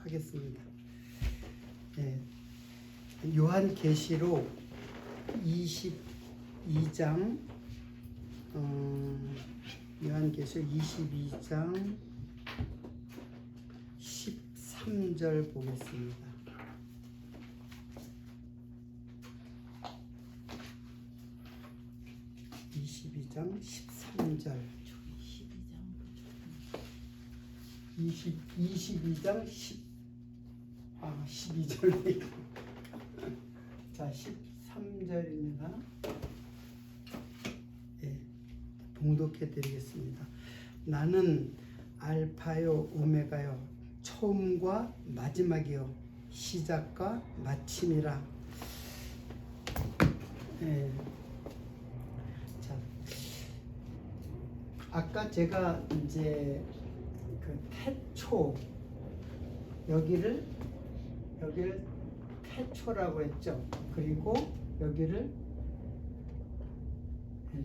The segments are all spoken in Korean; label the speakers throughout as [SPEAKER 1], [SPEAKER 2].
[SPEAKER 1] 하겠습니다. 요한계시록 22장 요한계시록 22장 13절 보겠습니다. 장 13절 22장 12절 자 13절입니다. 봉독해 드리겠습니다. 나는 알파요 오메가요 처음과 마지막이요 시작과 마침이라. 아까 제가 이제 그 태초 여기를 태초라고 했죠. 그리고 여기를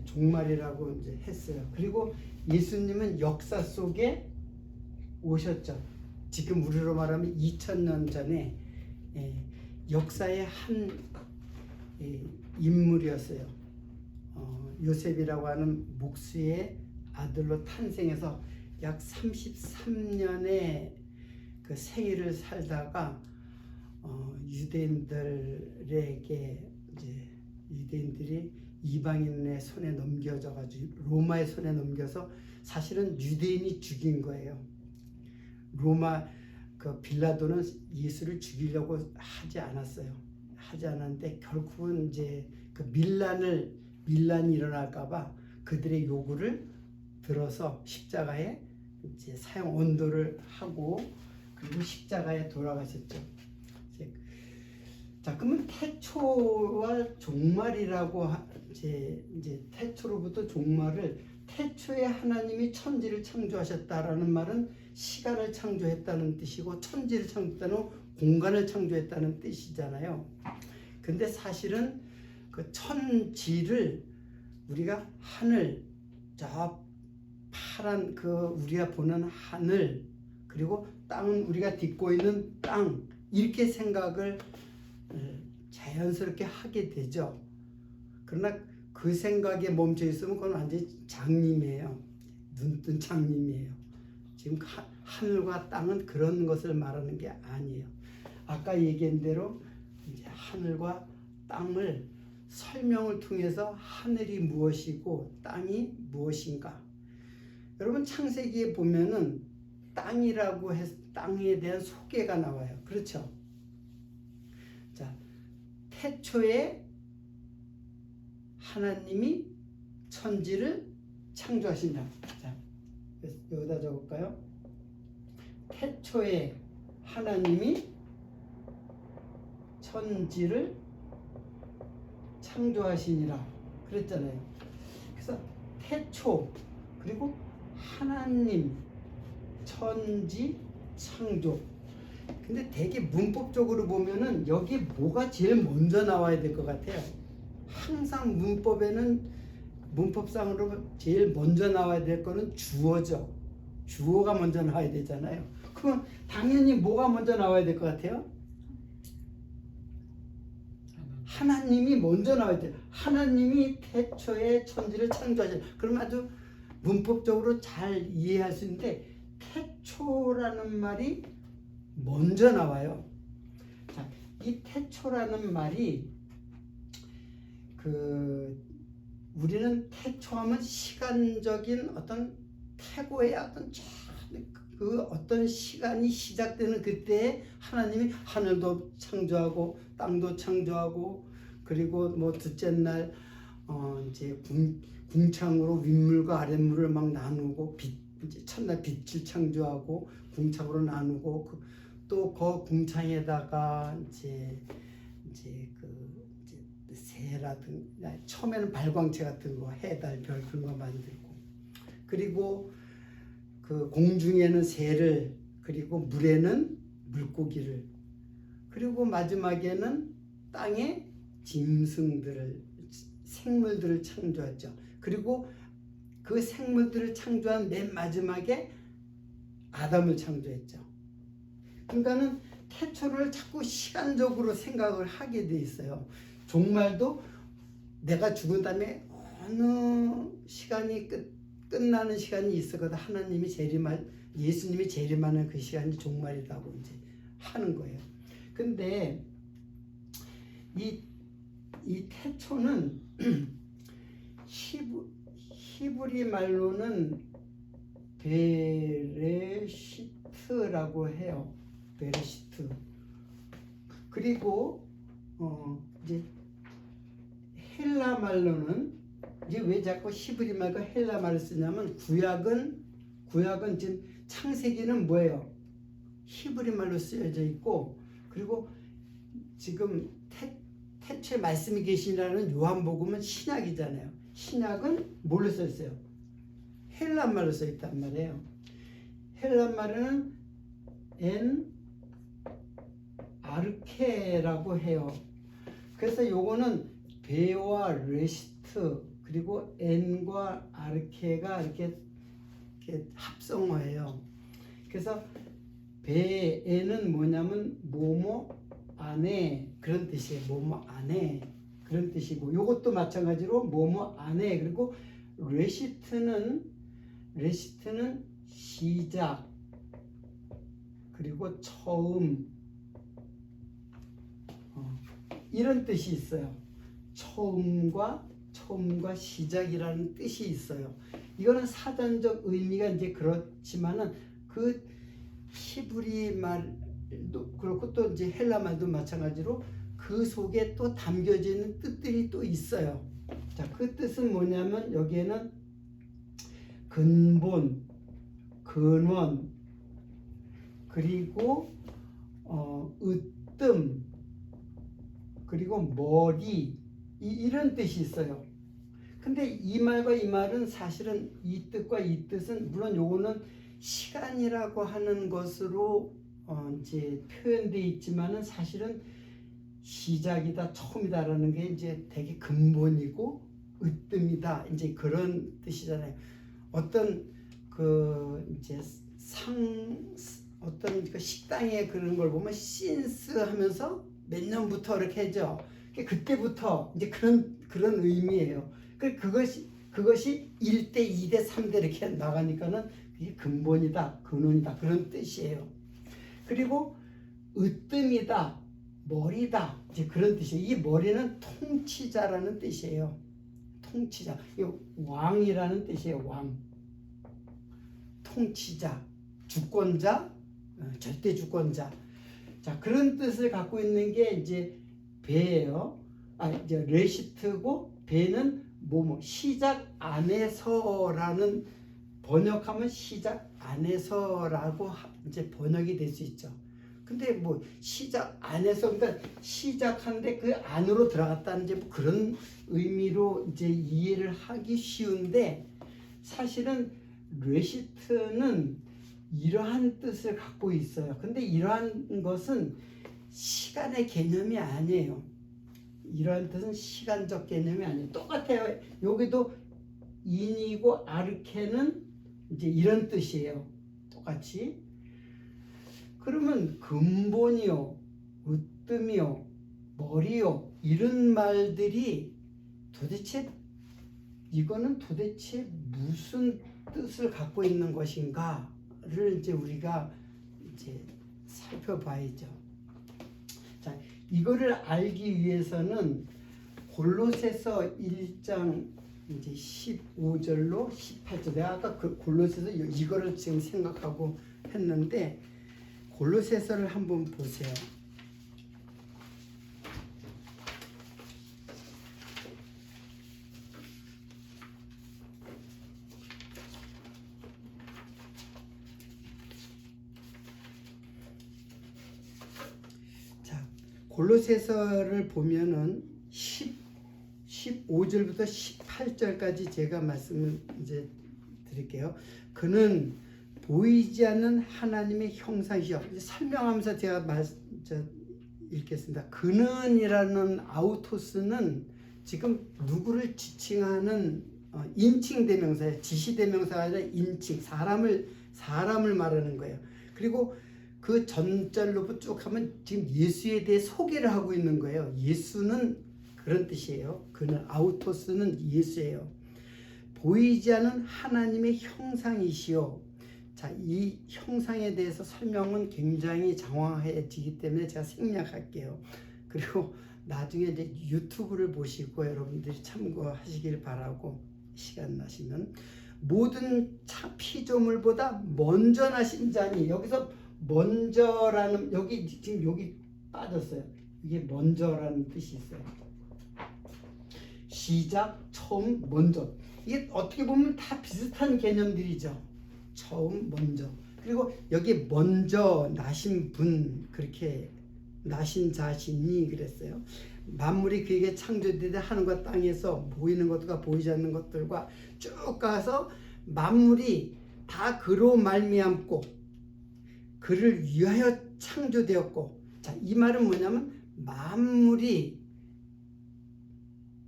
[SPEAKER 1] 종말이라고 이제 했어요. 그리고 예수님은 역사 속에 오셨죠. 지금 우리로 말하면 2000년 전에 역사의 한 인물이었어요. 요셉이라고 하는 목수의 아들로 탄생해서 약 33년의 그 생애를 살다가 유대인들에게 이제 유대인들이 이방인의 손에 넘겨져 가지고 로마의 손에 넘겨서 사실은 유대인이 죽인 거예요. 로마 그 빌라도는 예수를 죽이려고 하지 않았어요. 하지 않았는데 결국은 이제 그 밀란이 일어날까봐 그들의 요구를 들어서 십자가에 이제 사형 언도를 하고 그리고 십자가에 돌아가셨죠. 자, 그러면 태초와 종말이라고 이제 태초로부터 종말을 태초에 하나님이 천지를 창조하셨다라는 말은 시간을 창조했다는 뜻이고 천지를 창조했다는 공간을 창조했다는 뜻이잖아요. 근데 사실은 그 천지를 우리가 하늘 저 파란 그 우리가 보는 하늘 그리고 땅은 우리가 딛고 있는 땅 이렇게 생각을 자연스럽게 하게 되죠. 그러나 그 생각에 멈춰 있으면 그건 완전히 장님이에요. 눈뜬 장님이에요. 지금 하늘과 땅은 그런 것을 말하는 게 아니에요. 아까 얘기한 대로 이제 하늘과 땅을 설명을 통해서 하늘이 무엇이고 땅이 무엇인가. 여러분 창세기에 보면은 땅이라고 해서 땅에 대한 소개가 나와요. 그렇죠? 자, 태초에 하나님이 천지를 창조하신다. 자, 여기다 적을까요? 태초에 하나님이 천지를 창조하시니라 그랬잖아요. 그래서 태초 그리고 하나님 천지 창조. 근데 되게 문법적으로 보면은 여기 뭐가 제일 먼저 나와야 될 것 같아요. 항상 문법상으로 제일 먼저 나와야 될 거는 주어죠. 주어가 먼저 나와야 되잖아요. 그럼 당연히 뭐가 먼저 나와야 될 것 같아요? 하나님이 먼저 나와야 돼요. 하나님이 태초에 천지를 창조하셨어요. 그럼 아주 문법적으로 잘 이해할 수 있는데 태초라는 말이 먼저 나와요. 자, 이 태초라는 말이 우리는 태초하면 시간적인 어떤 태고의 어떤 시간이 시작되는 그때에 하나님이 하늘도 창조하고 땅도 창조하고 그리고 뭐 둘째 날 이제 궁창으로 윗물과 아랫물을 막 나누고 이제 첫날 빛을 창조하고 궁창으로 나누고 또 그 궁창에다가 이제 새라든가 처음에는 발광체 같은 거 해달 별 그런 거 만들고 그리고 그 공중에는 새를 그리고 물에는 물고기를 그리고 마지막에는 땅에 짐승들을 생물들을 창조했죠. 그리고 그 생물들을 창조한 맨 마지막에 아담을 창조했죠. 그러니까는 태초를 자꾸 시간적으로 생각을 하게 돼 있어요. 종말도 내가 죽은 다음에 어느 시간이 끝나는 시간이 있었거든. 하나님이 재림할, 예수님이 재림하는 그 시간이 종말이라고 이제 하는 거예요. 근데 이 태초는 히브리 말로는 베레시트라고 해요. 베레시트. 그리고 이제 헬라 말로는 이제 왜 자꾸 히브리 말과 헬라 말을 쓰냐면 구약은 지금 창세기는 뭐예요? 히브리 말로 쓰여져 있고, 그리고 지금 태초에 말씀이 계시라는 요한복음은 신약이잖아요. 신약은 뭘로 써 있어요? 헬라 말로 써 있단 말이에요. 헬라 말은 엔 아르케라고 해요. 그래서 요거는 베와 레시트 그리고 엔과 아르케가 이렇게 합성어예요. 그래서 베에는 뭐냐면 뭐뭐 안에 그런 뜻이에요. 뭐뭐 안에 그런 뜻이고, 요것도 마찬가지로 뭐뭐 안에, 그리고 레시트는 시작 그리고 처음 이런 뜻이 있어요. 처음과 시작이라는 뜻이 있어요. 이거는 사전적 의미가 이제 그렇지만은 그 히브리 말도 그렇고 또 이제 헬라 말도 마찬가지로 그 속에 또 담겨져 있는 뜻들이 또 있어요. 자, 그 뜻은 뭐냐면 여기에는 근본, 근원, 그리고 으뜸, 그리고 머리, 이런 뜻이 있어요. 근데 이 말과 이 말은 사실은 이 뜻과 이 뜻은 물론 요거는 시간이라고 하는 것으로 이제 표현되어 있지만은 사실은 시작이다, 처음이다라는 게 이제 되게 근본이고 으뜸이다, 이제 그런 뜻이잖아요. 어떤 그 이제 어떤 그 식당에 그런 걸 보면 신스 하면서 몇 년부터 이렇게 하죠. 그때부터 이제 그런 의미예요. 그것이 1대, 2대, 3대 이렇게 나가니까는 그게 근본이다, 근원이다, 그런 뜻이에요. 그리고 으뜸이다, 머리다, 이제 그런 뜻이에요. 이 머리는 통치자라는 뜻이에요. 통치자, 왕이라는 뜻이에요. 왕, 통치자, 주권자, 절대 주권자. 자, 그런 뜻을 갖고 있는 게 이제 배예요. 이제 레시트고, 배는 시작 안에서라는, 번역하면 시작 안에서라고 이제 번역이 될 수 있죠. 근데 시작 안에서, 그러니까 시작하는데 그 안으로 들어갔다는 이제 그런 의미로 이제 이해를 하기 쉬운데, 사실은 레시트는 이러한 뜻을 갖고 있어요. 근데 이러한 것은 시간의 개념이 아니에요. 이러한 뜻은 시간적 개념이 아니에요. 똑같아요. 여기도 인이고 아르케는 이제 이런 뜻이에요. 똑같이. 그러면 근본이요, 으뜸이요, 머리요, 이런 말들이 이거는 도대체 무슨 뜻을 갖고 있는 것인가를 이제 우리가 이제 살펴봐야죠. 자, 이거를 알기 위해서는 골로새서 1장 이제 15절로 18절, 내가 아까 그 골로새서 이거를 지금 생각하고 했는데, 골로새서를 한번 보세요. 골로새서를 보면은 15절부터 18절까지 제가 말씀을 이제 드릴게요. 그는 보이지 않는 하나님의 형상이시여. 설명하면서 제가 읽겠습니다. 그는이라는 아우토스는 지금 누구를 지칭하는 인칭 대명사예요. 지시 대명사가 아니라 인칭, 사람을 말하는 거예요. 그리고 그 전절로부터 쭉 하면 지금 예수에 대해 소개를 하고 있는 거예요. 예수는 그런 뜻이에요. 그는 아우토스는 예수예요. 보이지 않는 하나님의 형상이시요. 자, 이 형상에 대해서 설명은 굉장히 장황해지기 때문에 제가 생략할게요. 그리고 나중에 이제 유튜브를 보시고 여러분들이 참고하시길 바라고, 시간 나시면 모든 피조물보다 먼저 나신 자니, 여기서 먼저라는, 여기 지금 여기 빠졌어요. 이게 먼저라는 뜻이 있어요. 시작, 처음, 먼저. 이게 어떻게 보면 다 비슷한 개념들이죠. 처음, 먼저. 그리고 여기 먼저 나신 분, 그렇게 나신 자신이 그랬어요. 만물이 그에게 창조되되 하늘과 땅에서 보이는 것과 보이지 않는 것들과 쭉 가서 만물이 다 그로 말미암고 그를 위하여 창조되었고, 자, 이 말은 뭐냐면 만물이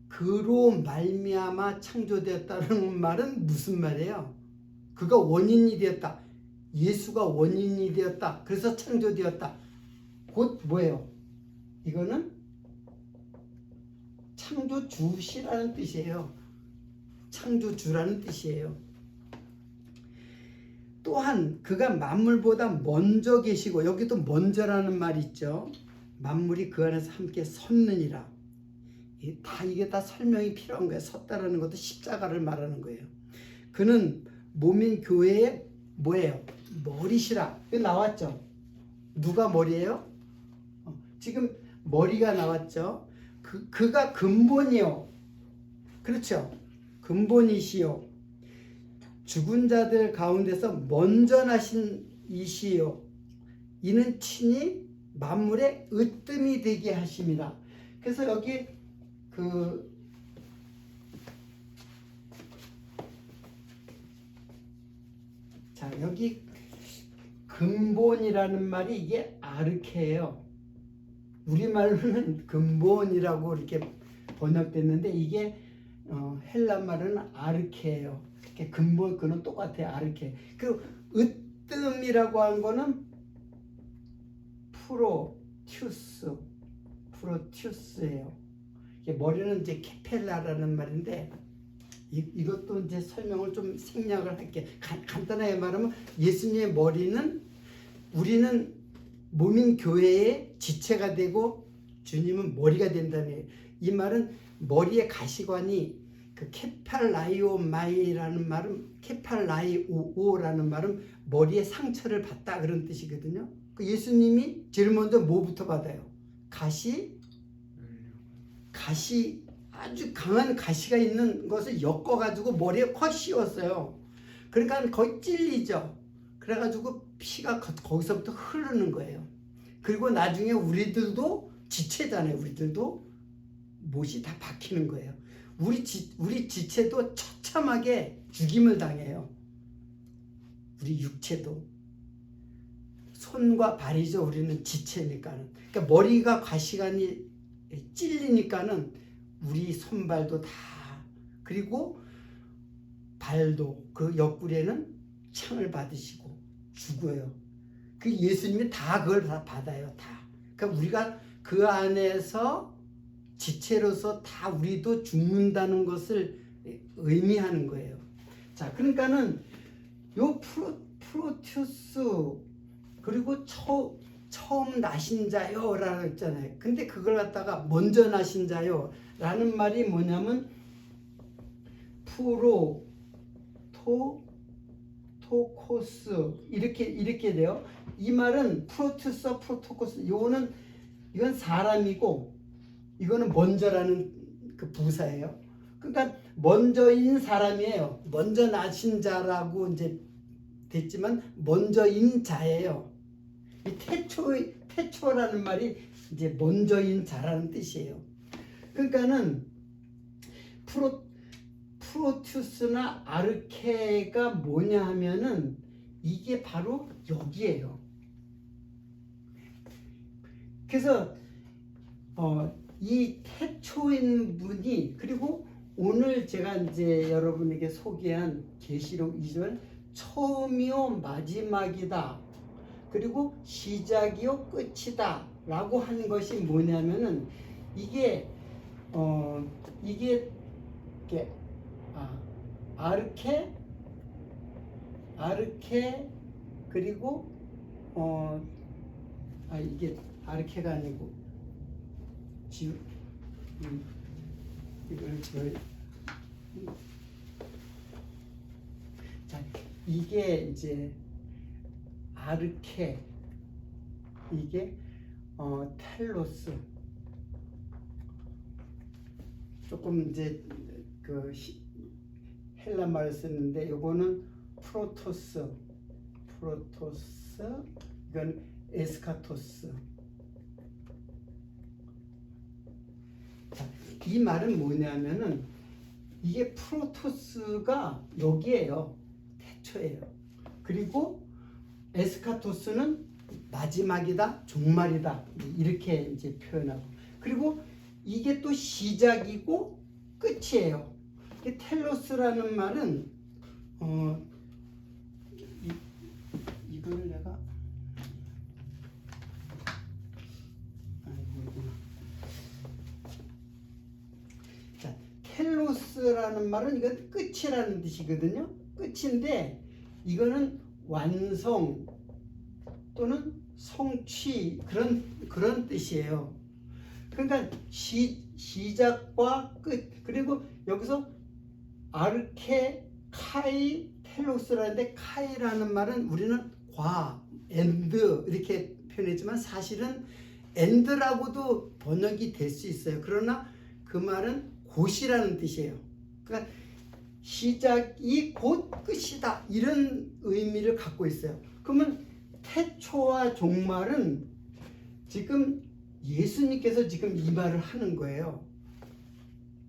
[SPEAKER 1] 그로 말미암아 창조되었다는 말은 무슨 말이에요? 그가 원인이 되었다. 예수가 원인이 되었다. 그래서 창조되었다. 곧 뭐예요? 이거는 창조주시라는 뜻이에요. 창조주라는 뜻이에요. 또한 그가 만물보다 먼저 계시고, 여기도 먼저라는 말이 있죠. 만물이 그 안에서 함께 섰느니라. 이게 다 설명이 필요한 거예요. 섰다라는 것도 십자가를 말하는 거예요. 그는 몸인 교회의 뭐예요? 머리시라. 이거 나왔죠? 누가 머리예요? 지금 머리가 나왔죠? 그가 근본이요. 그렇죠? 근본이시요. 죽은 자들 가운데서 먼저 나신 이시요. 이는 친히 만물의 으뜸이 되게 하심이라. 그래서 여기 자, 여기 근본이라는 말이 이게 아르케예요. 우리말로는 근본이라고 이렇게 번역됐는데 이게 헬라 말은 아르케예요. 이렇게 근본, 그는 똑같아요. 아르케. 그 으뜸이라고 한 거는 프로튜스예요. 머리는 이제 케펠라라는 말인데, 이것도 이제 설명을 좀 생략을 할게. 간단하게 말하면 예수님의 머리는, 우리는 몸인 교회의 지체가 되고 주님은 머리가 된다는, 이 말은 머리의 가시관이 그 케팔라이오마이라는 말은, 케팔라이오라는 말은 머리에 상처를 받다 그런 뜻이거든요. 그 예수님이 제일 먼저 뭐부터 받아요? 가시, 아주 강한 가시가 있는 것을 엮어가지고 머리에 콱 씌웠어요. 그러니까 거의 찔리죠. 그래가지고 피가 거기서부터 흐르는 거예요. 그리고 나중에 우리들도 지체잖아요. 우리들도 못이 다 박히는 거예요. 우리 지체도 처참하게 죽임을 당해요. 우리 육체도. 손과 발이죠. 우리는 지체니까는. 그러니까 머리가 가시관이 찔리니까는 우리 손발도 다, 그리고 발도, 그 옆구리에는 창을 받으시고 죽어요. 그 예수님이 다 그걸 다 받아요. 다. 그러니까 우리가 그 안에서 지체로서 다 우리도 죽는다는 것을 의미하는 거예요. 자, 그러니까는 요 프로튜스, 그리고 처음 나신 자요 라고 했잖아요. 근데 그걸 갖다가 먼저 나신 자요 라는 말이 뭐냐면 토코스 이렇게 돼요. 이 말은 프로토코스, 이건 사람이고 이거는 먼저라는 그 부사예요. 그러니까 먼저인 사람이에요. 먼저 나신 자라고 이제 됐지만 먼저인 자예요. 이 태초라는 말이 이제 먼저인 자라는 뜻이에요. 그러니까는 프로투스나 아르케가 뭐냐 하면은 이게 바로 여기에요. 그래서 이 태초인 분이, 그리고 오늘 제가 이제 여러분에게 소개한 계시록 2절 처음이요 마지막이다. 그리고 시작이요 끝이다 라고 하는 것이 뭐냐면은 이게 이게 아르케 그리고 이게 아르케가 아니고 이걸 자, 이게 이제 아르케, 이게 텔로스. 조금 이제 그 헬라 말을 쓰는데 요거는 프로토스, 이건 에스카토스. 자, 이 말은 뭐냐면은 이게 프로토스가 여기에요. 태초예요. 그리고 에스카토스는 마지막이다, 종말이다 이렇게 이제 표현하고, 그리고 이게 또 시작이고 끝이에요. 텔로스라는 말은 이거를 내가 자, 텔로스라는 말은 이건 끝이라는 뜻이거든요. 끝인데 이거는 완성 또는 성취 그런 뜻이에요. 그러니까 시작과 끝, 그리고 여기서 아르케, 카이, 텔로스라는데 카이라는 말은 우리는 엔드 이렇게 표현했지만 사실은 엔드라고도 번역이 될 수 있어요. 그러나 그 말은 곧이라는 뜻이에요. 그러니까 시작이 곧 끝이다 이런 의미를 갖고 있어요. 그러면 태초와 종말은 지금 예수님께서 지금 이 말을 하는 거예요.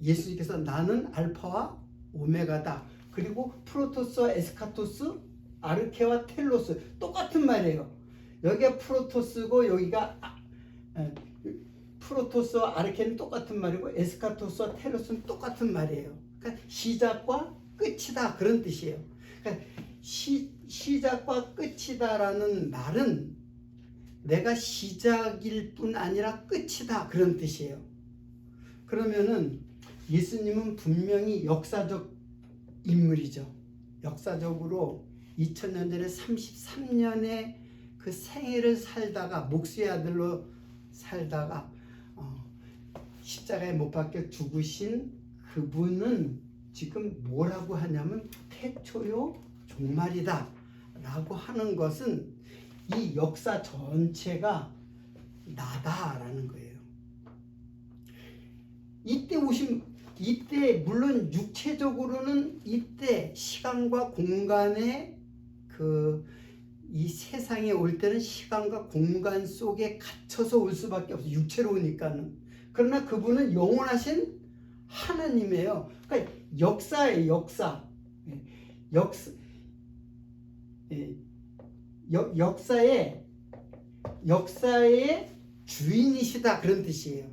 [SPEAKER 1] 예수님께서 나는 알파와 오메가다. 그리고 프로토스와 에스카토스, 아르케와 텔로스 똑같은 말이에요. 여기가 프로토스고 여기가 프로토스와 아르케는 똑같은 말이고 에스카토스와 텔로스는 똑같은 말이에요. 그러니까 시작과 끝이다 그런 뜻이에요. 그러니까 시작과 끝이다라는 말은 내가 시작일 뿐 아니라 끝이다 그런 뜻이에요. 그러면은 예수님은 분명히 역사적 인물이죠. 역사적으로 2000년 전에 33년의 그 생애를 살다가 목수의 아들로 살다가 십자가에 못 박혀 죽으신 그분은 지금 뭐라고 하냐면 태초요 종말이다 라고 하는 것은 이 역사 전체가 나다라는 거예요. 이때 물론 육체적으로는 이때 시간과 공간의 이 세상에 올 때는 시간과 공간 속에 갇혀서 올 수밖에 없어요. 육체로 오니까는. 그러나 그분은 영원하신 하나님이에요. 그러니까 역사의 역사. 역사의 주인이시다 그런 뜻이에요.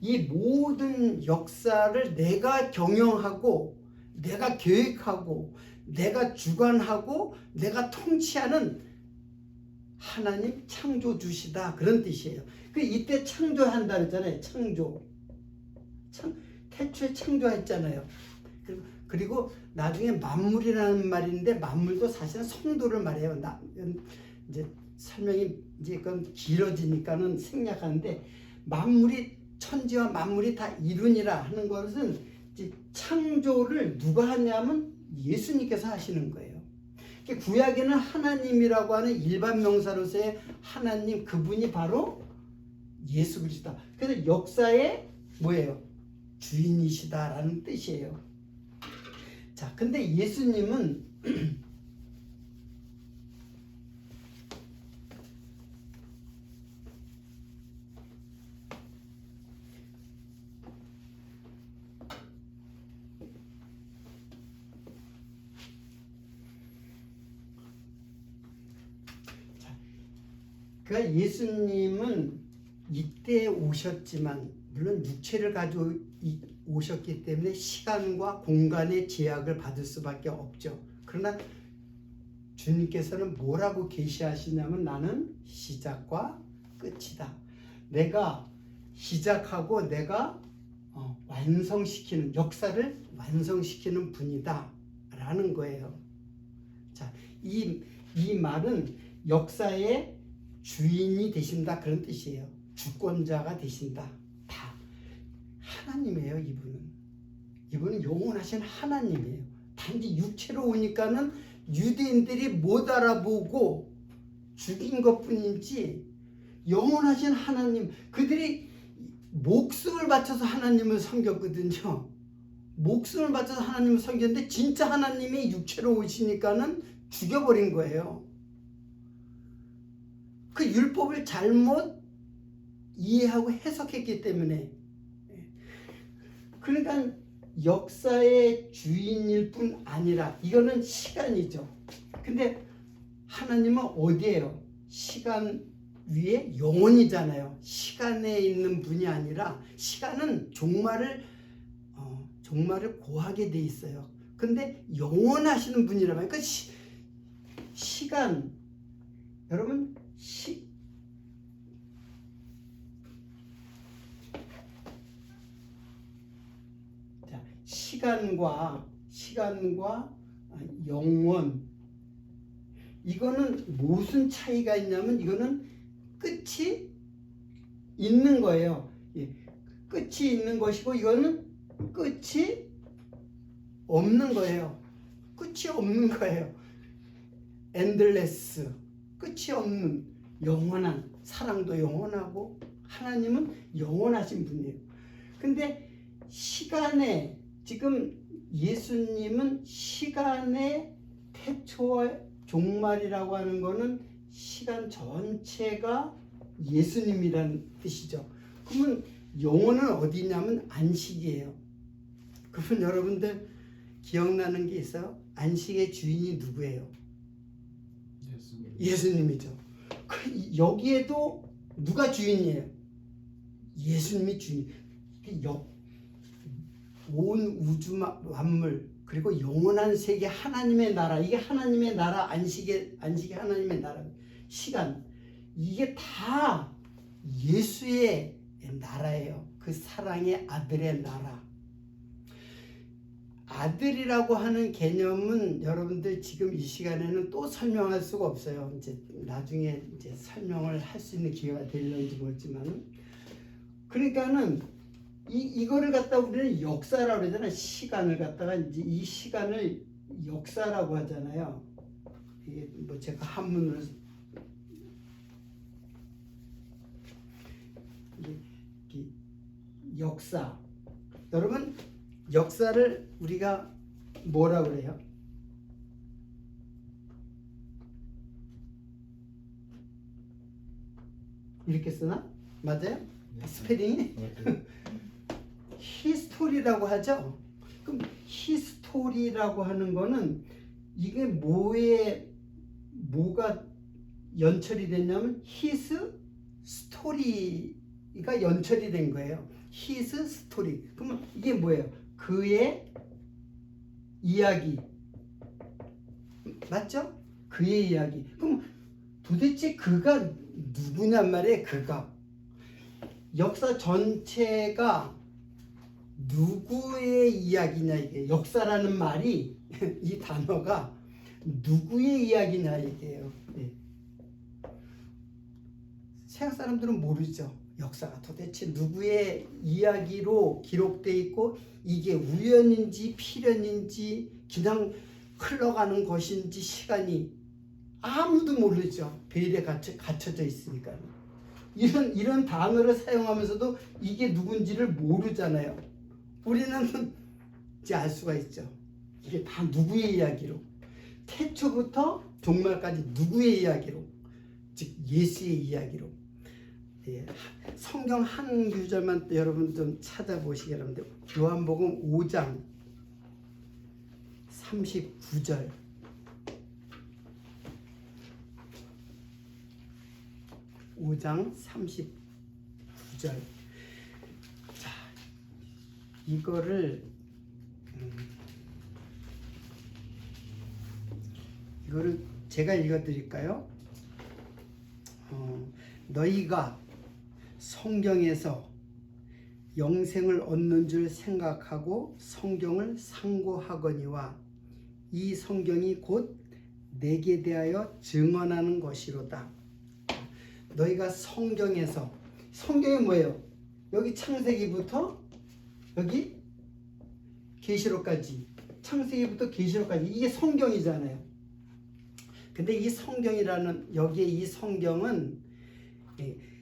[SPEAKER 1] 이 모든 역사를 내가 경영하고 내가 계획하고 내가 주관하고 내가 통치하는 하나님 창조주시다 그런 뜻이에요. 이때 창조한다 그랬잖아요. 태초에 창조했잖아요. 그리고 나중에 만물이라는 말인데 만물도 사실은 성도를 말해요. 이제 설명이 이제 그건 길어지니까는 생략하는데 천지와 만물이 다 이루니라 하는 것은 이제 창조를 누가 하냐면 예수님께서 하시는 거예요. 구약에는 하나님이라고 하는 일반 명사로서의 하나님 그분이 바로 예수 그리스도다. 그래서 역사의 뭐예요? 주인이시다라는 뜻이에요. 자, 근데 예수님은 그러니까 예수님은 이때 오셨지만 물론 육체를 가지고 오셨기 때문에 시간과 공간의 제약을 받을 수밖에 없죠. 그러나 주님께서는 뭐라고 계시하시냐면 나는 시작과 끝이다. 내가 시작하고 내가 완성시키는, 역사를 완성시키는 분이다 라는 거예요. 자, 이 말은 역사의 주인이 되신다 그런 뜻이에요. 주권자가 되신다. 다 하나님이에요. 이분은 영원하신 하나님이에요. 단지 육체로 오니까는 유대인들이 못 알아보고 죽인 것뿐이지 영원하신 하나님, 그들이 목숨을 바쳐서 하나님을 섬겼거든요. 목숨을 바쳐서 하나님을 섬겼는데 진짜 하나님이 육체로 오시니까는 죽여버린 거예요. 그 율법을 잘못 이해하고 해석했기 때문에. 그러니까 역사의 주인일 뿐 아니라 이거는 시간이죠. 근데 하나님은 어디예요? 시간 위에 영원이잖아요. 시간에 있는 분이 아니라 시간은 종말을 고하게 돼 있어요. 근데 영원하시는 분이라면 그러니까 시간 여러분 시간과 영원, 이거는 무슨 차이가 있냐면 이거는 끝이 있는 거예요. 끝이 있는 것이고 이거는 끝이 없는 거예요. 끝이 없는 거예요. 엔들레스, 끝이 없는 영원한, 사랑도 영원하고 하나님은 영원하신 분이에요. 근데 시간에, 지금 예수님은 시간의 태초와 종말이라고 하는 거는 시간 전체가 예수님이라는 뜻이죠. 그러면 영혼은 어디냐면 안식이에요. 그러면 여러분들 기억나는 게 있어요? 안식의 주인이 누구예요? 예수님이죠. 여기에도 누가 주인이에요? 예수님이 주인. 온 우주 만물 그리고 영원한 세계 하나님의 나라, 이게 하나님의 나라, 안식의 하나님의 나라, 시간, 이게 다 예수의 나라예요. 그 사랑의 아들의 나라. 아들이라고 하는 개념은 여러분들 지금 이 시간에는 또 설명할 수가 없어요. 이제 나중에 이제 설명을 할 수 있는 기회가 될런지 모르지만, 그러니까는 이거를 갖다 우리는 역사라고 그러잖아요. 시간을 갖다가 이제 이 시간을 역사라고 하잖아요. 이게 뭐 제가 한문으로 역사. 여러분 역사를 우리가 뭐라 그래요? 이렇게 쓰나? 맞아요? 스페링이? 히스토리라고 하죠. 그럼 히스토리라고 하는 거는 이게 뭐가 연철이 됐냐면 히스 스토리가 연철이 된 거예요. 히스 스토리. 그러면 이게 뭐예요? 그의 이야기. 맞죠? 그의 이야기. 그럼 도대체 그가 누구냔 말이에요. 그가. 역사 전체가 누구의 이야기냐, 이게 역사라는 말이 이 단어가 누구의 이야기냐 이게요. 네. 서양 사람들은 모르죠. 역사가 도대체 누구의 이야기로 기록되어 있고 이게 우연인지 필연인지 그냥 흘러가는 것인지 시간이 아무도 모르죠. 베일에 갇혀져 있으니까. 이런 단어를 사용하면서도 이게 누군지를 모르잖아요. 우리는 이제 알 수가 있죠. 이게 다 누구의 이야기로, 태초부터 종말까지 누구의 이야기로, 즉 예수의 이야기로. 예, 성경 한 구절만 여러분 좀 찾아보시기 바랍니다. 요한복음 5장 39절. 자, 이거를 제가 읽어드릴까요? 너희가 성경에서 영생을 얻는 줄 생각하고 성경을 상고하거니와 이 성경이 곧 내게 대하여 증언하는 것이로다. 너희가 성경에서, 성경이 뭐예요? 여기 창세기부터 여기 계시록까지, 창세기부터 계시록까지 이게 성경이잖아요. 근데 이 성경이라는, 여기에 이 성경은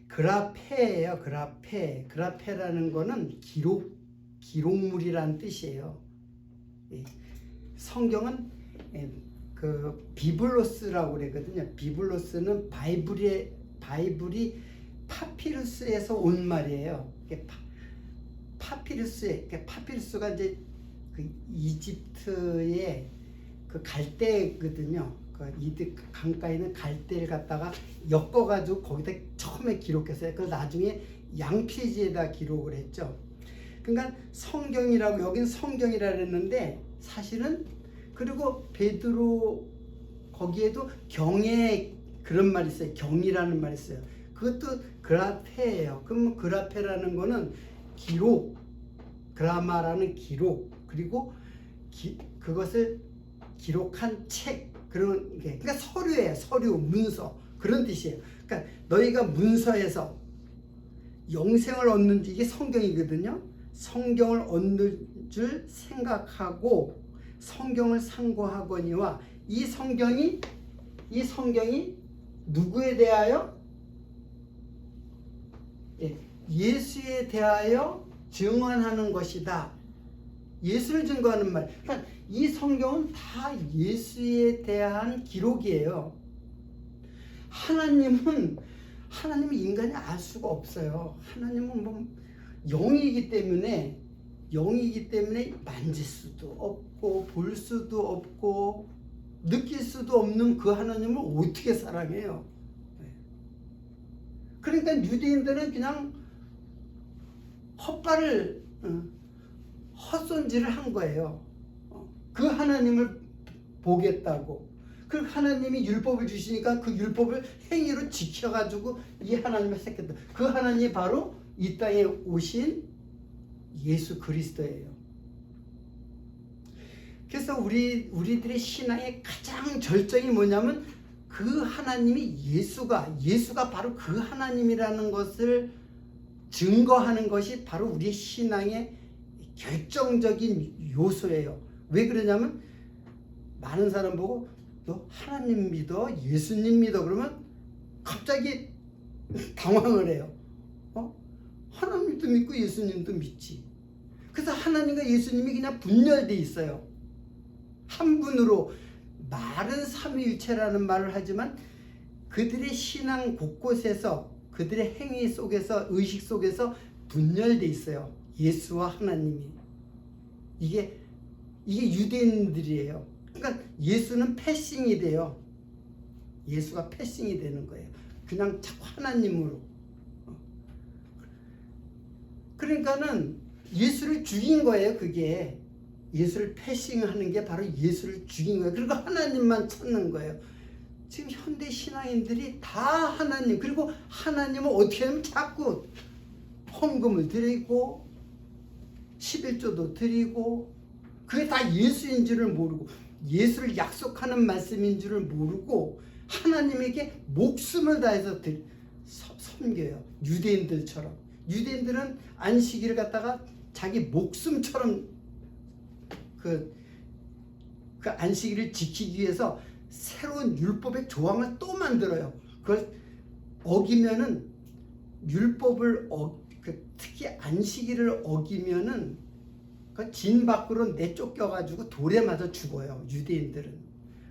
[SPEAKER 1] 그라페예요. 그라페. 그라페라는 거는 기록물이라는 뜻이에요. 성경은 그 비블로스라고 그랬거든요. 비블로스는 바이블이 파피루스에서 온 말이에요. 파피루스가 이제 그 이집트의 그 갈대거든요. 그 이드 강가에 있는 갈대를 갖다가 엮어가지고 거기다 처음에 기록했어요. 그래서 나중에 양피지에다 기록을 했죠. 그러니까 성경이라고, 여긴 성경이라 그랬는데 사실은, 그리고 베드로 거기에도 경에 그런 말이 있어요. 경이라는 말이 있어요. 그것도 그라페예요. 그럼 그라페라는 거는 기록, 그라마라는 기록, 그리고 그것을 기록한 책, 그런 게, 그러니까 서류예요. 서류, 문서, 그런 뜻이에요. 그러니까 너희가 문서에서 영생을 얻는지, 이게 성경이거든요. 성경을 얻는 줄 생각하고 성경을 상고하거니와 이 성경이 누구에 대하여? 예수에 대하여 증언하는 것이다. 예수를 증거하는 말. 그러니까 이 성경은 다 예수에 대한 기록이에요. 하나님은 인간이 알 수가 없어요. 하나님은 뭐 영이기 때문에 만질 수도 없고 볼 수도 없고 느낄 수도 없는 그 하나님을 어떻게 사랑해요? 그러니까 유대인들은 그냥 헛손질을 한 거예요. 그 하나님을 보겠다고. 그 하나님이 율법을 주시니까 그 율법을 행위로 지켜가지고 이 하나님을 택했다. 그 하나님이 바로 이 땅에 오신 예수 그리스도예요. 그래서 우리들의 신앙의 가장 절정이 뭐냐면 그 하나님이 예수가 바로 그 하나님이라는 것을 증거하는 것이 바로 우리의 신앙의 결정적인 요소예요. 왜 그러냐면 많은 사람 보고 너 하나님 믿어? 예수님 믿어? 그러면 갑자기 당황을 해요. 하나님도 믿고 예수님도 믿지. 그래서 하나님과 예수님이 그냥 분열되어 있어요. 한 분으로, 말은 삼위일체라는 말을 하지만 그들의 신앙 곳곳에서, 그들의 행위 속에서, 의식 속에서 분열되어 있어요. 예수와 하나님이. 이게 유대인들이에요. 그러니까 예수는 패싱이 돼요. 예수가 패싱이 되는 거예요. 그냥 자꾸 하나님으로. 그러니까는 예수를 죽인 거예요. 그게 예수를 패싱하는 게 바로 예수를 죽인 거예요. 그리고 하나님만 찾는 거예요. 지금 현대 신앙인들이 다 하나님, 그리고 하나님을 어떻게 하면 자꾸 헌금을 드리고 11조도 드리고, 그게 다 예수인 줄을 모르고 예수를 약속하는 말씀인 줄을 모르고 하나님에게 목숨을 다해서 섬겨요. 유대인들처럼. 유대인들은 안식일을 갖다가 자기 목숨처럼 그 안식일을 지키기 위해서 새로운 율법의 조항을 또 만들어요. 그걸 어기면은 율법을 특히 안식일을 어기면은 그 진 밖으로 내쫓겨가지고 돌에 맞아 죽어요. 유대인들은.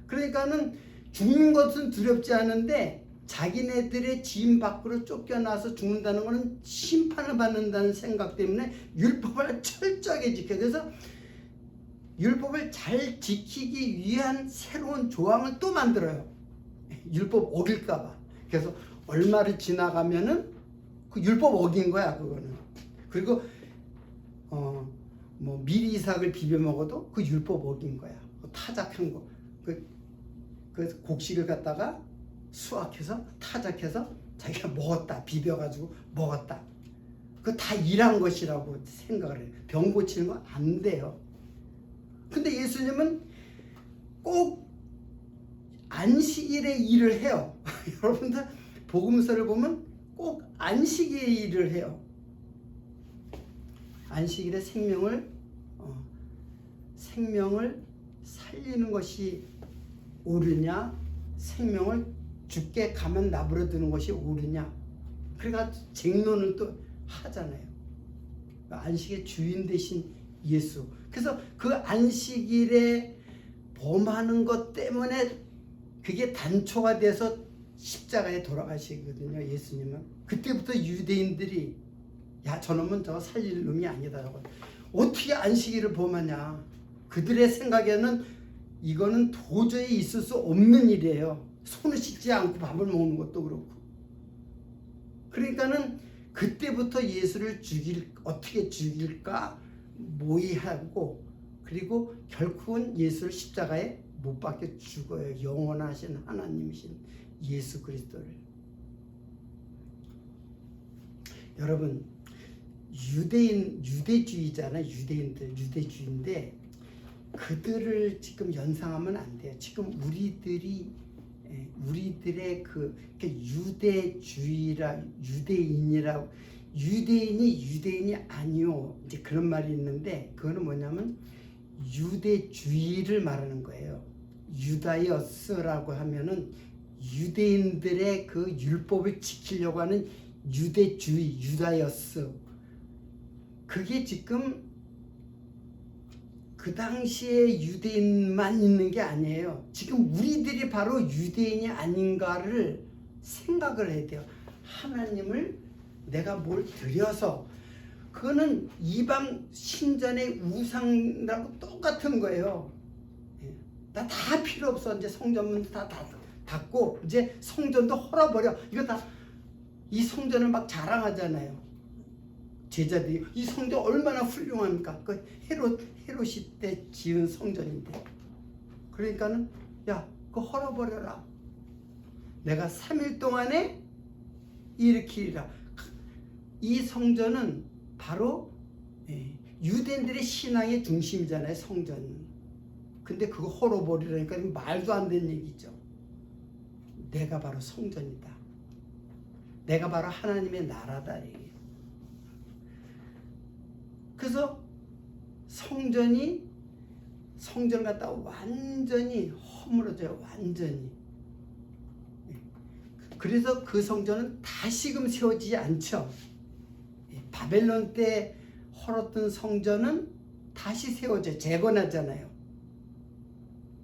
[SPEAKER 1] 그러니까는 죽는 것은 두렵지 않은데 자기네들의 진 밖으로 쫓겨나서 죽는다는 것은 심판을 받는다는 생각 때문에 율법을 철저하게 지켜요. 그래서 율법을 잘 지키기 위한 새로운 조항을 또 만들어요. 율법 어길까봐. 그래서 얼마를 지나가면은 그 율법 어긴 거야, 그거는. 그리고 뭐 미리삭을 비벼 먹어도 그 율법 어긴 거야. 타작한 거. 그 그 곡식을 갖다가 수확해서 타작해서 자기가 먹었다. 비벼가지고 먹었다. 그거 다 일한 것이라고 생각을 해요. 병 고치는 거 안 돼요. 근데 예수님은 꼭 안식일에 일을 해요. 여러분들 복음서를 보면 꼭 안식일에 일을 해요. 안식일에 생명을 살리는 것이 옳으냐, 생명을 죽게 가면 나부려 두는 것이 옳으냐. 그러니까 쟁론을 또 하잖아요. 안식의 주인 되신 예수. 그래서 그 안식일에 범하는 것 때문에 그게 단초가 돼서 십자가에 돌아가시거든요. 예수님은. 그때부터 유대인들이 야, 저놈은 저거 살릴 놈이 아니다라고. 어떻게 안식일을 범하냐. 그들의 생각에는 이거는 도저히 있을 수 없는 일이에요. 손을 씻지 않고 밥을 먹는 것도 그렇고. 그러니까는 그때부터 예수를 어떻게 죽일까 모의하고, 그리고 결국은 예수를 십자가에 못 박혀 죽어요. 영원하신 하나님이신 예수 그리스도를. 여러분, 유대주의잖아요. 유대주의인데 그들을 지금 연상하면 안 돼요. 지금 우리들의 유대인이 아니요. 이제 그런 말이 있는데, 그거는 뭐냐면 유대주의를 말하는 거예요. 유다이어스라고 하면은 유대인들의 그 율법을 지키려고 하는 유대주의, 유다이어스. 그게 지금 그 당시에 유대인만 있는 게 아니에요. 지금 우리들이 바로 유대인이 아닌가를 생각을 해야 돼요. 하나님을 내가 뭘 드려서, 그거는 이방 신전의 우상이라고 똑같은 거예요. 나 다 필요 없어. 이제 성전문도 다 닫고 이제 성전도 헐어버려. 이거 다 이 성전을 막 자랑하잖아요. 제자들이 이 성전 얼마나 훌륭합니까? 그 헤롯이 때 지은 성전인데. 그러니까는 야, 그거 헐어버려라. 내가 3일 동안에 일으키리라. 이 성전은 바로 유대인들의 신앙의 중심이잖아요. 성전. 근데 그거 헐어버리라니까 말도 안 되는 얘기죠. 내가 바로 성전이다. 내가 바로 하나님의 나라다. 그래서 성전을 갖다가 완전히 허물어져요. 완전히. 그래서 그 성전은 다시금 세워지지 않죠. 바벨론 때 헐었던 성전은 다시 세워져요. 재건하잖아요.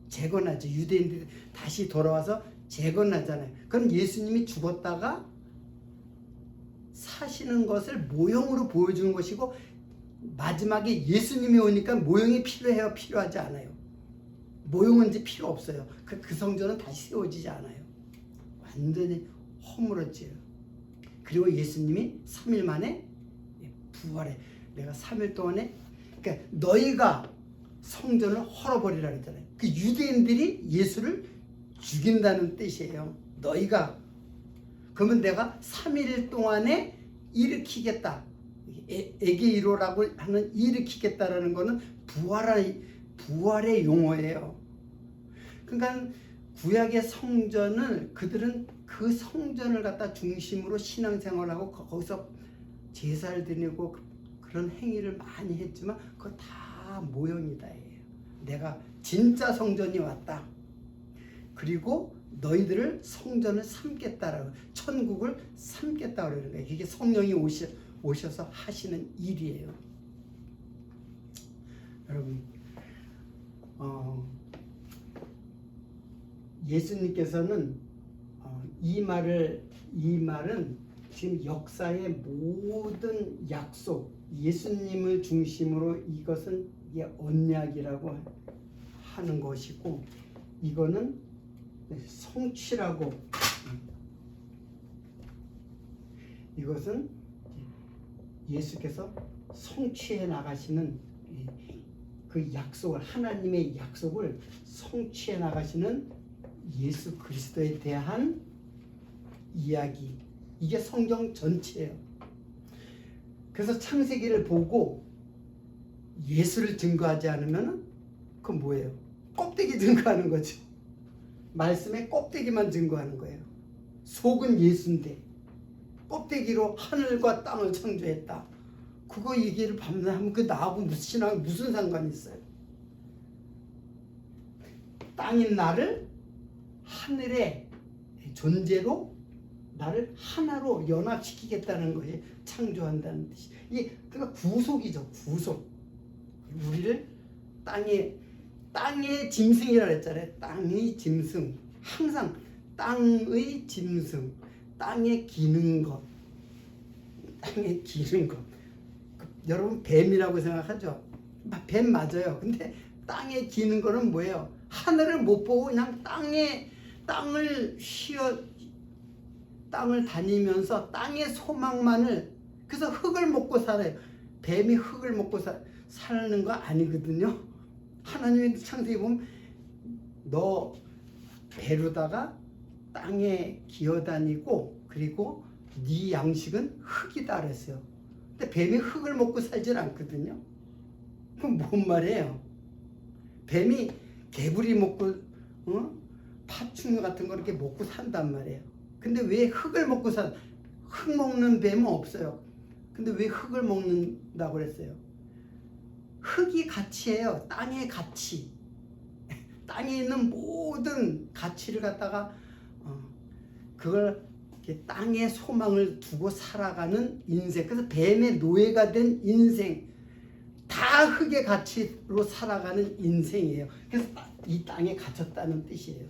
[SPEAKER 1] 재건하죠. 유대인들이 다시 돌아와서 재건하잖아요. 그럼 예수님이 죽었다가 사시는 것을 모형으로 보여주는 것이고, 마지막에 예수님이 오니까 모형이 필요해요? 필요하지 않아요? 모형은 이제 필요 없어요. 그 성전은 다시 세워지지 않아요. 완전히 허물어져요. 그리고 예수님이 3일 만에 부활해. 내가 3일 동안에, 그러니까 너희가 성전을 헐어버리라 그랬잖아요. 그 유대인들이 예수를 죽인다는 뜻이에요. 너희가. 그러면 내가 3일 동안에 일으키겠다. 에게이로라고 하는 일으키겠다라는 거는 부활의 용어예요. 그러니까 구약의 성전을, 그들은 그 성전을 갖다 중심으로 신앙생활하고 거기서 제사를 드리고 그런 행위를 많이 했지만 그거 다 모형이다. 내가 진짜 성전이 왔다. 그리고 너희들을 성전을 삼겠다라고, 천국을 삼겠다고 그러는 거예요. 이게 성령이 오셔서 하시는 일이에요. 여러분, 예수님께서는 이 말은 지금 역사의 모든 약속, 예수님을 중심으로 이것은 이게 언약이라고 하는 것이고, 이거는 성취라고, 이것은 예수께서 성취해 나가시는 그 약속을, 하나님의 약속을 성취해 나가시는 예수 그리스도에 대한 이야기. 이게 성경 전체예요. 그래서 창세기를 보고 예수를 증거하지 않으면 그건 뭐예요? 껍데기 증거하는 거죠. 말씀의 껍데기만 증거하는 거예요. 속은 예수인데 껍데기로 하늘과 땅을 창조했다. 그거 얘기를 밤낮 하면 그 나하고 무슨 상관이 있어요? 땅인 나를 하늘의 존재로 나를 하나로 연합시키겠다는 것이 창조한다는 뜻이. 이게 그러니까 구속이죠. 구속. 우리를 땅의 짐승이라고 했잖아요. 땅의 짐승. 항상 땅의 짐승. 땅에 기는 것. 땅에 기는 것. 여러분 뱀이라고 생각하죠? 뱀 맞아요. 근데 땅에 기는 거는 뭐예요? 하늘을 못 보고 그냥 땅을 다니면서 땅의 소망만을, 그래서 흙을 먹고 살아요. 뱀이 흙을 먹고 사는 거 아니거든요. 하나님의 창세기 보면 너 배로다가 땅에 기어다니고 그리고 네 양식은 흙이다 그랬어요. 근데 뱀이 흙을 먹고 살질 않거든요. 그럼 뭔 말이에요? 뱀이 개구리 먹고 파충류 같은 거 이렇게 먹고 산단 말이에요. 근데 왜 흙을 먹고 흙 먹는 뱀은 없어요. 근데 왜 흙을 먹는다고 그랬어요? 흙이 가치예요. 땅의 가치. 땅에 있는 모든 가치를 갖다가 그걸 땅의 소망을 두고 살아가는 인생. 그래서 뱀의 노예가 된 인생. 다 흙의 가치로 살아가는 인생이에요. 그래서 이 땅에 갇혔다는 뜻이에요.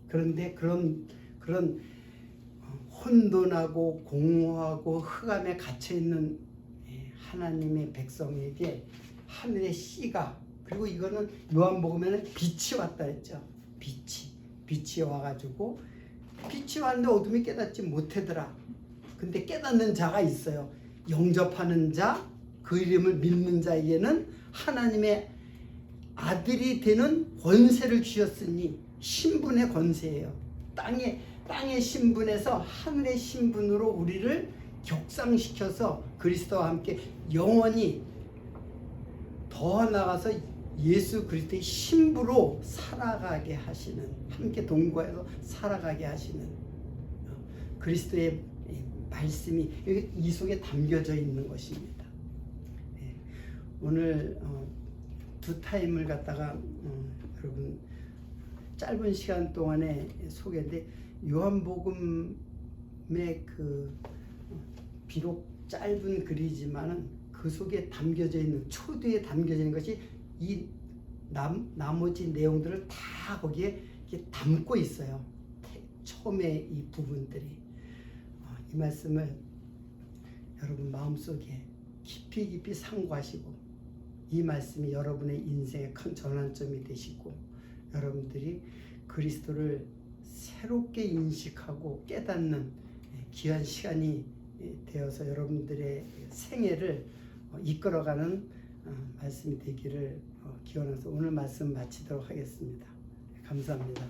[SPEAKER 1] 그런데 그런 혼돈하고 공허하고 흑암에 갇혀있는 하나님의 백성에게 하늘의 씨가, 그리고 이거는 요한복음에는 빛이 왔다 했죠. 빛이 와가지고 빛이 왔는데 어둠이 깨닫지 못하더라. 근데 깨닫는 자가 있어요. 영접하는 자, 그 이름을 믿는 자에게는 하나님의 아들이 되는 권세를 주셨으니, 신분의 권세예요. 땅의 신분에서 하늘의 신분으로 우리를 격상시켜서 그리스도와 함께 영원히 더 나아가서 예수 그리스도의 신부로 살아가게 하시는, 함께 동거해서 살아가게 하시는 그리스도의 말씀이 이 속에 담겨져 있는 것입니다. 오늘 두 타임을 갖다가 여러분 짧은 시간 동안에 소개인데, 요한복음의 비록 짧은 글이지만은 그 속에 담겨져 있는, 초두에 담겨져 있는 것이 이 나머지 내용들을 다 거기에 담고 있어요. 처음에 이 부분들이. 이 말씀을 여러분 마음속에 깊이 상고하시고, 이 말씀이 여러분의 인생의 큰 전환점이 되시고, 여러분들이 그리스도를 새롭게 인식하고 깨닫는 귀한 시간이 되어서 여러분들의 생애를 이끌어가는 말씀이 되기를 기원해서 오늘 말씀 마치도록 하겠습니다. 감사합니다.